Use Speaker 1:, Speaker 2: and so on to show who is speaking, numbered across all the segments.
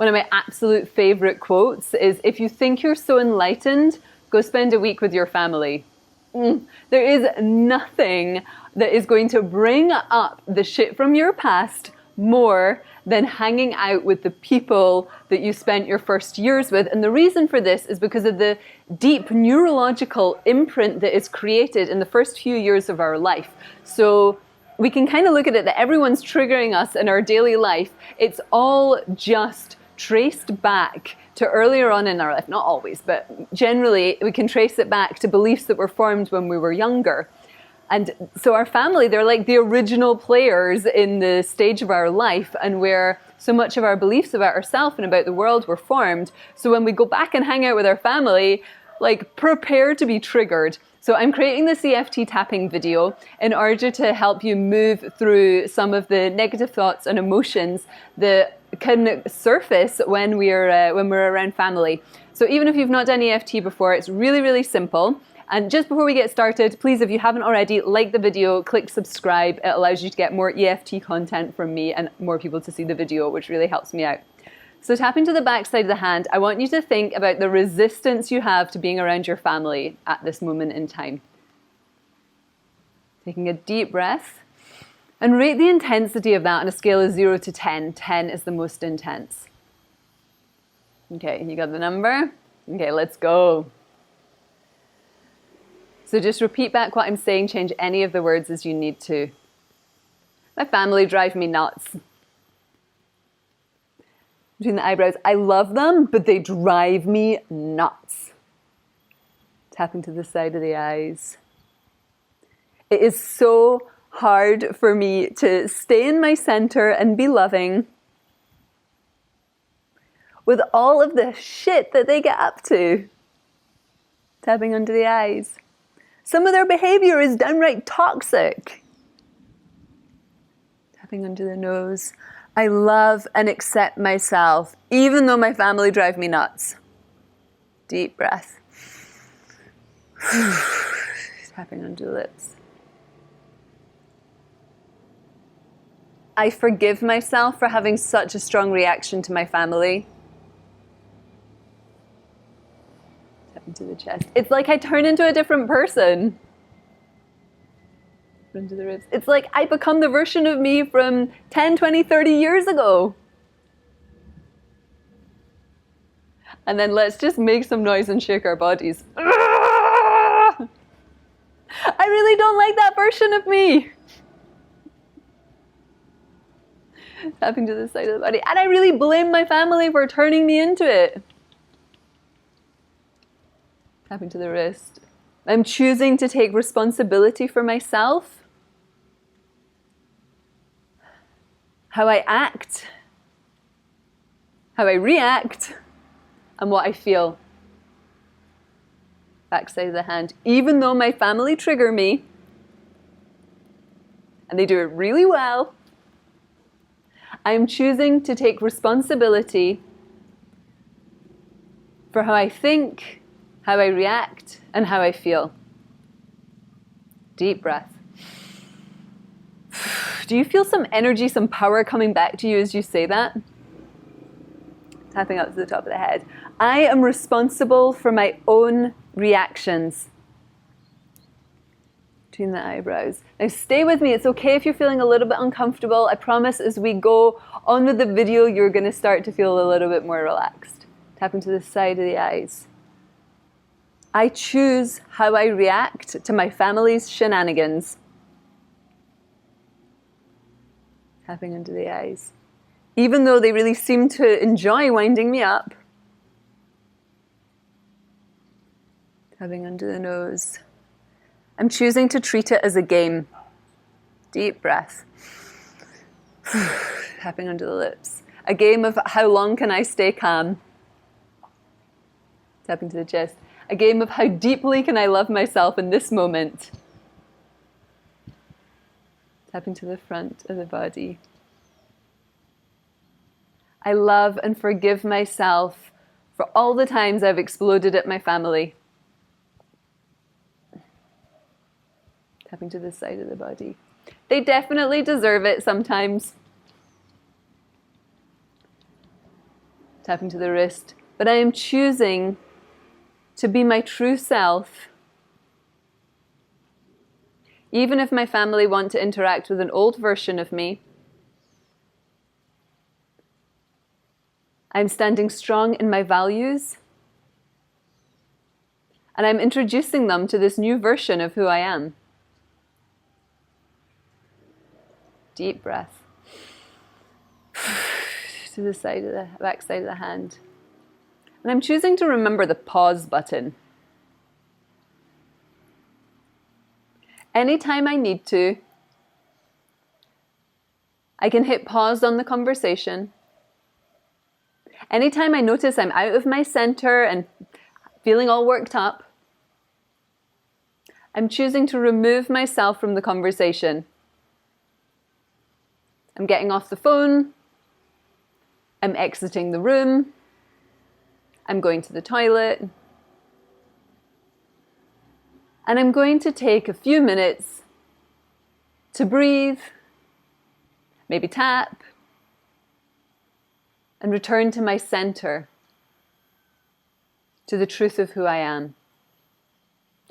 Speaker 1: one of my absolute favorite quotes is, if you think you're so enlightened, go spend a week with your family. There is nothing that is going to bring up the shit from your past more than hanging out with the people that you spent your first years with. And the reason for this is because of the deep neurological imprint that is created in the first few years of our life. So we can kind of look at it that everyone's triggering us in our daily life. It's all just traced back to earlier on in our life. Not always, but generally we can trace it back to beliefs that were formed when we were younger. And so our family, they're like the original players in the stage of our life, and where so much of our beliefs about ourselves and about the world were formed. So when we go back and hang out with our family, like, prepare to be triggered. So I'm creating this EFT tapping video in order to help you move through some of the negative thoughts and emotions that can surface when we're around family. So even if you've not done EFT before, it's really, really simple. And just before we get started, please, if you haven't already, like the video, click subscribe. It allows you to get more EFT content from me and more people to see the video, which really helps me out. So tapping to the back side of the hand, I want you to think about the resistance you have to being around your family at this moment in time. Taking a deep breath and rate the intensity of that on a scale of 0 to 10. 10 is the most intense. Okay, you got the number? Okay, let's go. So just repeat back what I'm saying, change any of the words as you need to. My family drive me nuts. Between the eyebrows, I love them, but they drive me nuts. Tapping to the side of the eyes. It is so hard for me to stay in my center and be loving with all of the shit that they get up to. Tapping under the eyes. Some of their behavior is downright toxic. Tapping under the nose. I love and accept myself, even though my family drive me nuts. Deep breath. Tapping under the lips. I forgive myself for having such a strong reaction to my family. Tapping to the chest. It's like I turn into a different person. Into the ribs. It's like I become the version of me from 10, 20, 30 years ago. And then let's just make some noise and shake our bodies. I really don't like that version of me. Tapping to the side of the body. And I really blame my family for turning me into it. Tapping to the wrist. I'm choosing to take responsibility for myself. How I act, how I react, and what I feel. Backside of the hand. Even though my family trigger me, and they do it really well, I'm choosing to take responsibility for how I think, how I react, and how I feel. Deep breath. Do you feel some energy, some power coming back to you as you say that? Tapping up to the top of the head. I am responsible for my own reactions. Between the eyebrows. Now stay with me. It's okay if you're feeling a little bit uncomfortable. I promise as we go on with the video, you're going to start to feel a little bit more relaxed. Tapping to the side of the eyes. I choose how I react to my family's shenanigans. Tapping under the eyes. Even though they really seem to enjoy winding me up. Tapping under the nose. I'm choosing to treat it as a game. Deep breath. Tapping under the lips. A game of how long can I stay calm. Tapping to the chest. A game of how deeply can I love myself in this moment. Tapping to the front of the body. I love and forgive myself for all the times I've exploded at my family. Tapping to the side of the body. They definitely deserve it sometimes. Tapping to the wrist. But I am choosing to be my true self. Even if my family want to interact with an old version of me, I'm standing strong in my values, and I'm introducing them to this new version of who I am. Deep breath. To the side of the back side of the hand. And I'm choosing to remember the pause button. Anytime I need to, I can hit pause on the conversation. Anytime I notice I'm out of my center and feeling all worked up, I'm choosing to remove myself from the conversation. I'm getting off the phone. I'm exiting the room. I'm going to the toilet. And I'm going to take a few minutes to breathe, maybe tap, and return to my center, to the truth of who I am.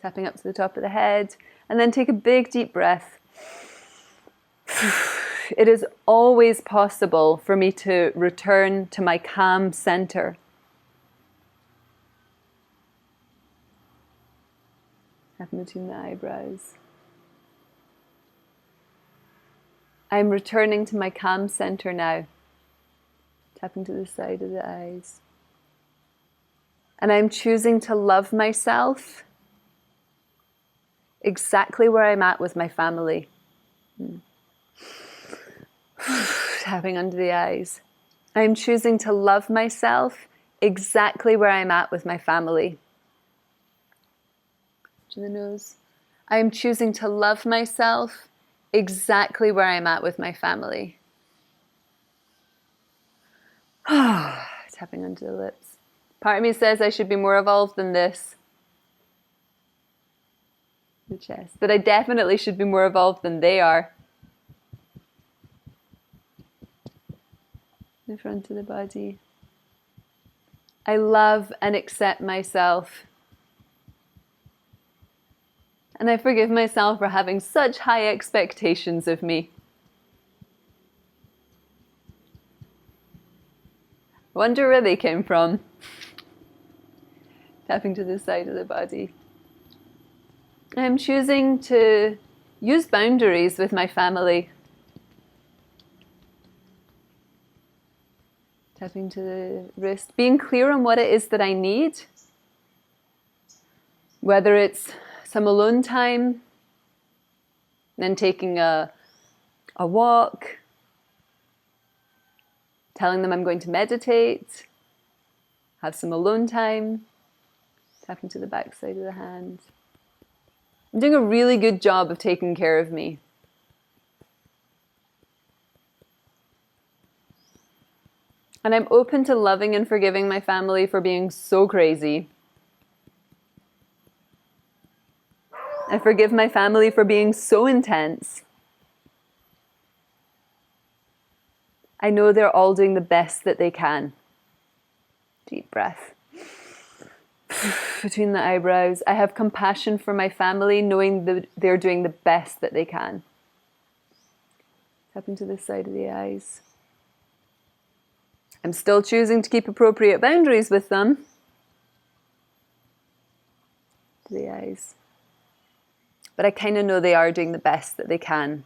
Speaker 1: Tapping up to the top of the head, and then take a big deep breath. It is always possible for me to return to my calm center. Tapping between the eyebrows. I'm returning to my calm center now. Tapping to the side of the eyes. And I'm choosing to love myself exactly where I'm at with my family. Tapping under the eyes. I'm choosing to love myself exactly where I'm at with my family. To the nose. I'm choosing to love myself exactly where I'm at with my family. Tapping under the lips. Part of me says I should be more evolved than this. The chest. But I definitely should be more evolved than they are. The front of the body. I love and accept myself. And I forgive myself for having such high expectations of me. Wonder where they came from. Tapping to the side of the body. I'm choosing to use boundaries with my family. Tapping to the wrist. Being clear on what it is that I need. Whether it's some alone time, then taking a walk, telling them I'm going to meditate, have some alone time, tapping to the back side of the hand. I'm doing a really good job of taking care of me. And I'm open to loving and forgiving my family for being so crazy. I forgive my family for being so intense. I know they're all doing the best that they can. Deep breath. Between the eyebrows. I have compassion for my family, knowing that they're doing the best that they can. Tapping to the side of the eyes. I'm still choosing to keep appropriate boundaries with them. To the eyes. But I kind of know they are doing the best that they can.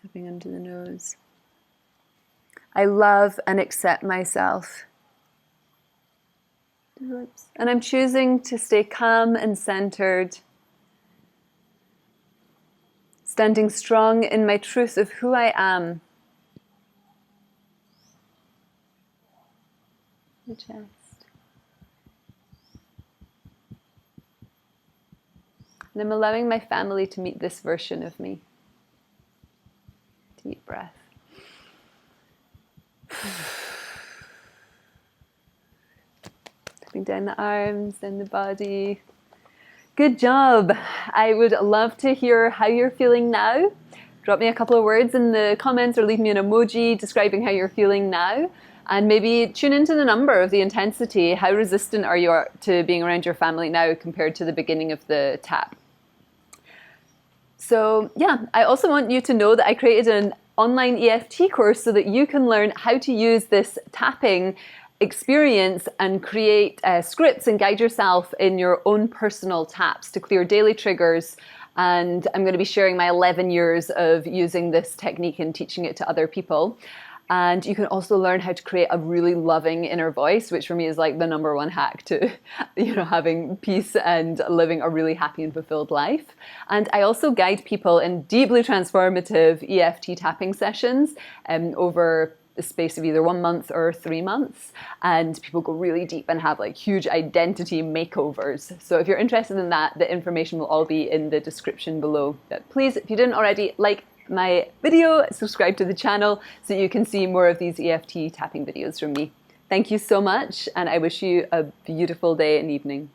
Speaker 1: Tapping under the nose. I love and accept myself. And I'm choosing to stay calm and centered. Standing strong in my truth of who I am. The chest. And I'm allowing my family to meet this version of me. Deep breath. Tapping down the arms, then the body. Good job. I would love to hear how you're feeling now. drop me a couple of words in the comments or leave me an emoji describing how you're feeling now. And maybe tune into the number of the intensity. How resistant are you to being around your family now compared to the beginning of the tap? So yeah, I also want you to know that I created an online EFT course so that you can learn how to use this tapping experience and create scripts and guide yourself in your own personal taps to clear daily triggers. And I'm going to be sharing my 11 years of using this technique and teaching it to other people. And you can also learn how to create a really loving inner voice, which for me is like the #1 hack to, having peace and living a really happy and fulfilled life. And I also guide people in deeply transformative EFT tapping sessions over the space of either 1 month or 3 months. And people go really deep and have like huge identity makeovers. So if you're interested in that, the information will all be in the description below. But please, if you didn't already, like my video, subscribe to the channel so you can see more of these EFT tapping videos from me. Thank you so much, and I wish you a beautiful day and evening.